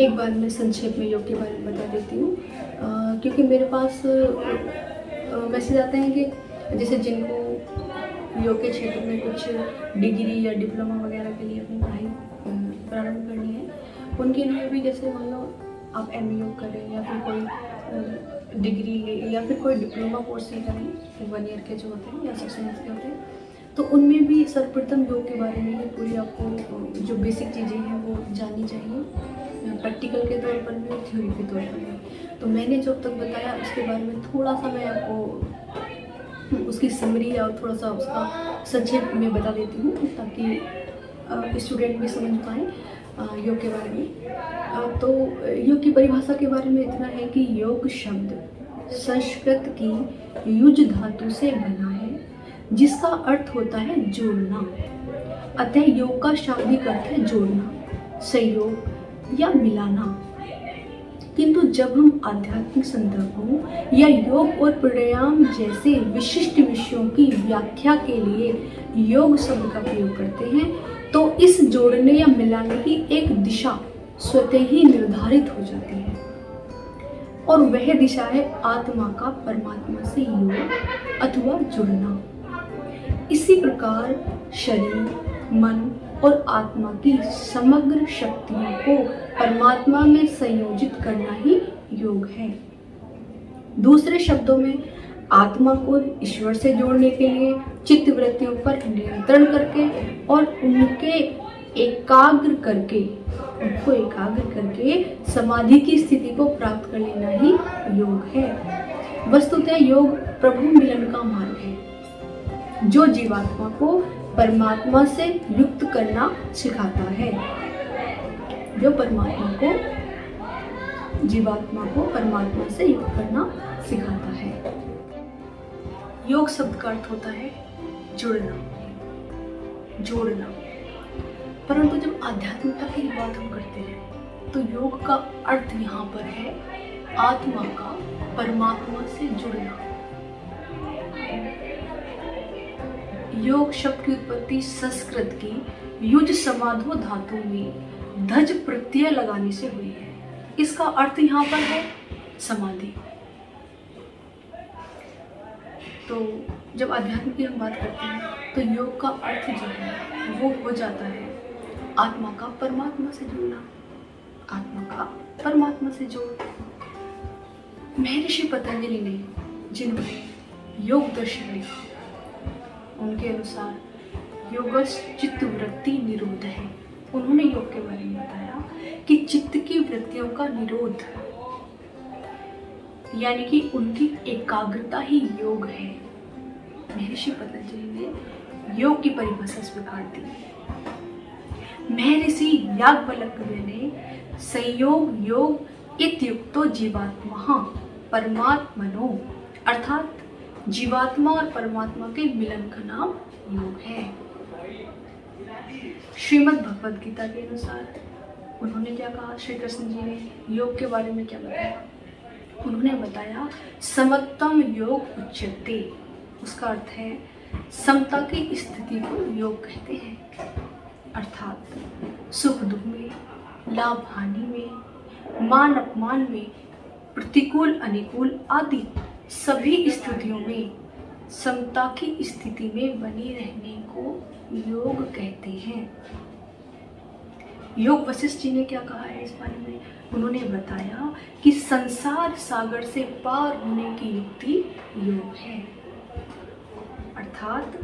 एक बार मैं संक्षेप में योग के बारे में बता देती हूँ, क्योंकि मेरे पास मैसेज आते हैं कि जैसे जिनको योग के क्षेत्र में कुछ डिग्री या डिप्लोमा वगैरह के लिए अपनी पढ़ाई प्रारंभ करनी है, उनके लिए भी जैसे मान लो आप एमए योग करें या फिर कोई डिग्री ले या फिर कोई डिप्लोमा कोर्स ही करें 1 ईयर के जो होते हैं या 6 मंथ्स के होते हैं, तो उनमें भी सर्वप्रथम योग के बारे में ही पूरी आपको जो बेसिक चीज़ें हैं वो जाननी चाहिए, प्रैक्टिकल के तौर पर भी और थ्योरी के तौर पर भी। तो मैंने जो अब तक बताया उसके बारे में थोड़ा सा मैं आपको उसकी समरी या थोड़ा सा उसका संक्षेप में बता देती हूँ, ताकि स्टूडेंट भी समझ पाएँ योग के बारे में। तो योग की परिभाषा के बारे में इतना है कि योग शब्द संस्कृत की युज धातु से बना है, जिसका अर्थ होता है जोड़ना। अतः योग का शाब्दिक अर्थ है जोड़ना, संयोग या मिलाना। किंतु जब हम आध्यात्मिक संदर्भों या योग और प्राणायाम जैसे विशिष्ट विषयों की व्याख्या के लिए योग शब्द का प्रयोग करते हैं, तो इस जोड़ने या मिलाने की एक दिशा स्वतः ही निर्धारित हो जाती है, और वह दिशा है आत्मा का परमात्मा से योग अथवा जुड़ना। इसी प्रकार शरीर, मन और आत्मा की समग्र शक्तियों को परमात्मा में संयोजित करना ही योग है। दूसरे शब्दों में आत्मा को ईश्वर से जोड़ने के लिए चित्त वृत्तियों पर नियंत्रण करके और उनको एकाग्र करके समाधि की स्थिति को प्राप्त कर लेना ही योग है। वस्तुतः योग प्रभु मिलन का मार्ग है, जो जीवात्मा को परमात्मा से युक्त करना सिखाता है, जो जीवात्मा को परमात्मा से युक्त करना सिखाता है। योग शब्द का अर्थ होता है जोड़ना। परंतु जब आध्यात्मिकता की बात हम करते हैं तो योग का अर्थ यहाँ पर है आत्मा का परमात्मा से जुड़ना। योग शब्द की उत्पत्ति संस्कृत की युज समाधो धातु में धज प्रत्यय लगाने से हुई है। इसका अर्थ यहाँ पर है समाधि। तो जब अध्यात्म की हम बात करते हैं तो योग का अर्थ जो है वो हो जाता है आत्मा का परमात्मा से जुड़ना, आत्मा का परमात्मा से जोड़। महर्षि पतंजलि ने जिन्होंने योग दर्शन लिखा, उनके अनुसार योगस चित्त वृत्ति निरोध है। उन्होंने योग के बारे में बताया कि चित्त की वृत्तियों का निरोध यानी कि उनकी एकाग्रता ही योग है। महर्षि पतंजलि ने योग की परिभाषा स्वीकार दी। महर्षि याज्ञवल्क्य ने संयोग योग इत्युक्तो जीवात्मा परमात्मनो, अर्थात जीवात्मा और परमात्मा के मिलन का नाम योग है। श्रीमद् भगवद गीता के अनुसार उन्होंने क्या कहा, श्री कृष्ण जी ने योग के बारे में क्या बताया? उन्होंने बताया समत्वम योग उच्यते। उसका अर्थ है समता की स्थिति को योग कहते हैं, अर्थात सुख दुख में, लाभ हानि में, मान अपमान में, प्रतिकूल अनुकूल आदि सभी स्थितियों में समता की स्थिति में बने रहने को योग कहते हैं। योग वशिष्ठ जी ने क्या कहा है इस बारे में? उन्होंने बताया कि संसार सागर से पार होने की युक्ति योग है, अर्थात